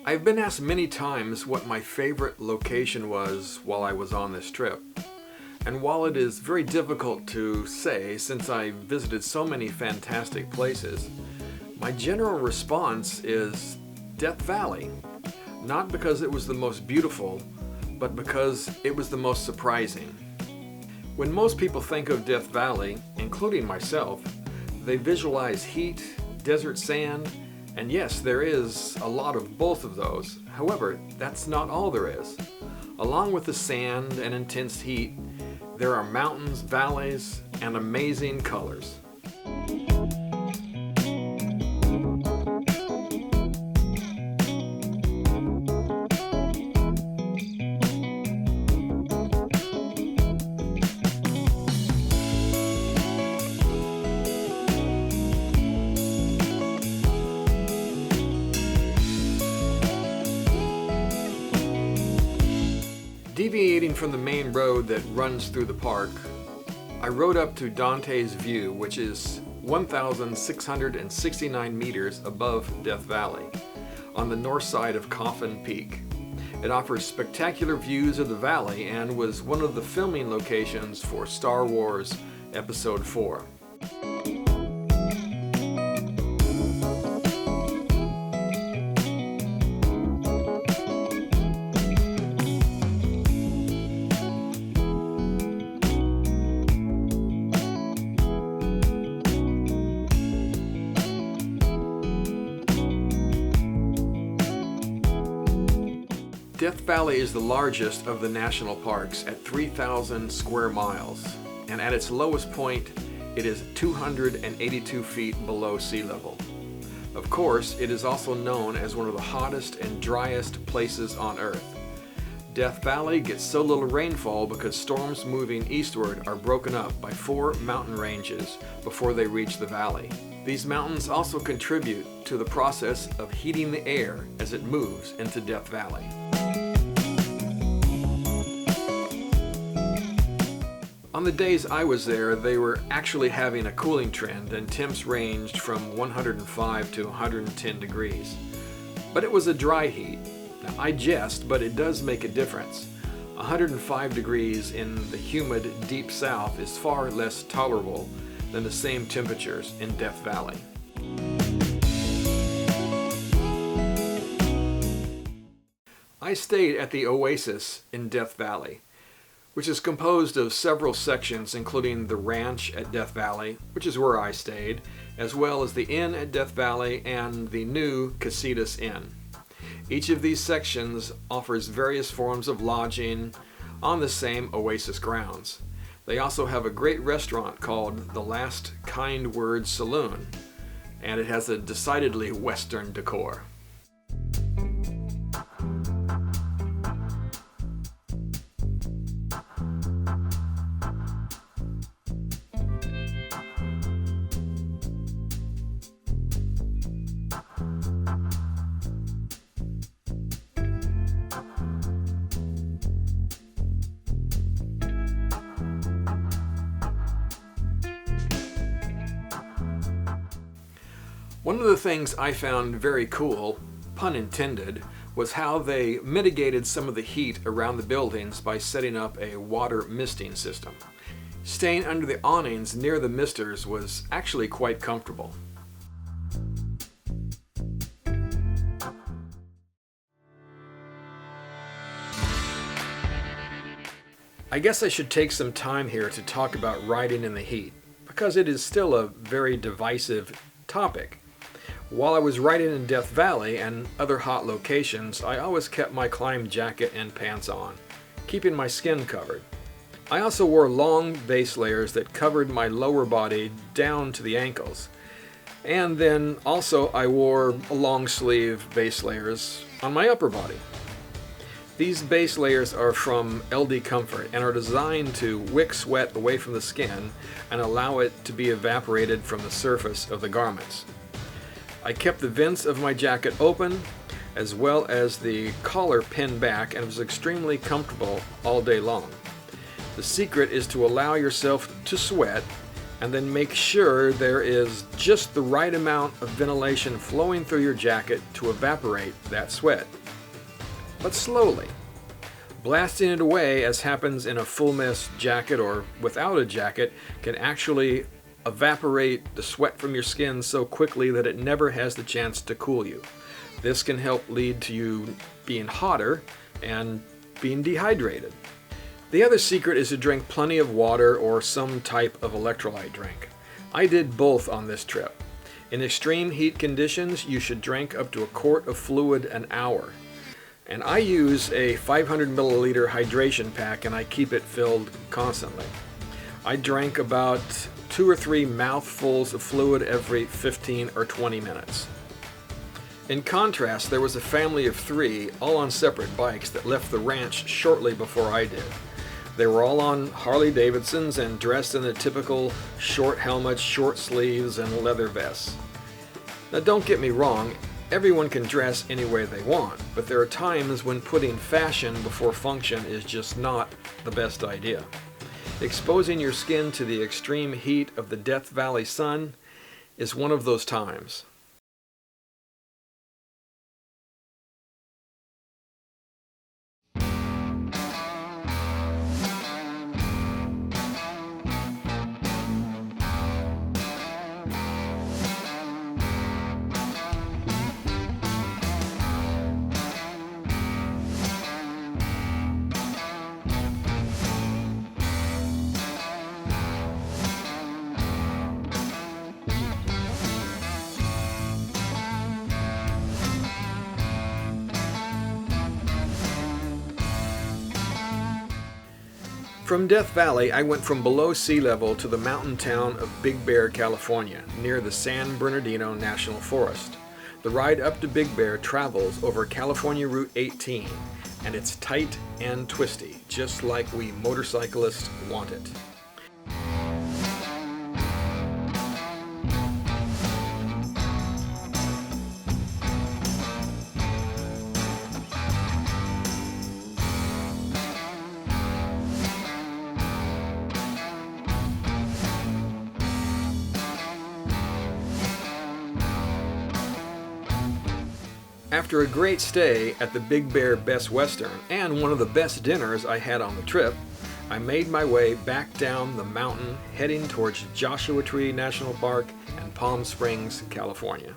I've been asked many times what my favorite location was while I was on this trip. And while it is very difficult to say since I visited so many fantastic places, my general response is Death Valley. Not because it was the most beautiful, but because it was the most surprising. When most people think of Death Valley, including myself, they visualize heat, desert sand, and yes, there is a lot of both of those. However, that's not all there is. Along with the sand and intense heat, there are mountains, valleys, and amazing colors. Deviating from the main road that runs through the park, I rode up to Dante's View, which is 1,669 meters above Death Valley, on the north side of Coffin Peak. It offers spectacular views of the valley and was one of the filming locations for Star Wars Episode 4. Death Valley is the largest of the national parks at 3,000 square miles, and at its lowest point, it is 282 feet below sea level. Of course, it is also known as one of the hottest and driest places on Earth. Death Valley gets so little rainfall because storms moving eastward are broken up by 4 mountain ranges before they reach the valley. These mountains also contribute to the process of heating the air as it moves into Death Valley. On the days I was there, they were actually having a cooling trend and temps ranged from 105 to 110 degrees. But it was a dry heat. Now, I jest, but it does make a difference. 105 degrees in the humid deep south is far less tolerable than the same temperatures in Death Valley. I stayed at the Oasis in Death Valley, which is composed of several sections including the ranch at Death Valley, which is where I stayed, as well as the inn at Death Valley and the new Casitas Inn. Each of these sections offers various forms of lodging on the same Oasis grounds. They also have a great restaurant called the Last Kind Word Saloon, and it has a decidedly Western decor. One of the things I found very cool, pun intended, was how they mitigated some of the heat around the buildings by setting up a water misting system. Staying under the awnings near the misters was actually quite comfortable. I guess I should take some time here to talk about riding in the heat, because it is still a very divisive topic. While I was riding in Death Valley and other hot locations, I always kept my climb jacket and pants on, keeping my skin covered. I also wore long base layers that covered my lower body down to the ankles. And then also I wore long sleeve base layers on my upper body. These base layers are from LD Comfort and are designed to wick sweat away from the skin and allow it to be evaporated from the surface of the garments. I kept the vents of my jacket open as well as the collar pinned back and was extremely comfortable all day long. The secret is to allow yourself to sweat and then make sure there is just the right amount of ventilation flowing through your jacket to evaporate that sweat. But slowly. Blasting it away, as happens in a fullest jacket or without a jacket, can actually evaporate the sweat from your skin so quickly that it never has the chance to cool you. This can help lead to you being hotter and being dehydrated. The other secret is to drink plenty of water or some type of electrolyte drink. I did both on this trip. In extreme heat conditions, you should drink up to a quart of fluid an hour. And I use a 500 milliliter hydration pack, and I keep it filled constantly. I drank about 2 or 3 mouthfuls of fluid every 15 or 20 minutes. In contrast, there was a family of 3, all on separate bikes, that left the ranch shortly before I did. They were all on Harley Davidsons and dressed in the typical short helmets, short sleeves, and leather vests. Now don't get me wrong, everyone can dress any way they want, but there are times when putting fashion before function is just not the best idea. Exposing your skin to the extreme heat of the Death Valley sun is one of those times. From Death Valley, I went from below sea level to the mountain town of Big Bear, California, near the San Bernardino National Forest. The ride up to Big Bear travels over California Route 18, and it's tight and twisty, just like we motorcyclists want it. After a great stay at the Big Bear Best Western and one of the best dinners I had on the trip, I made my way back down the mountain heading towards Joshua Tree National Park and Palm Springs, California.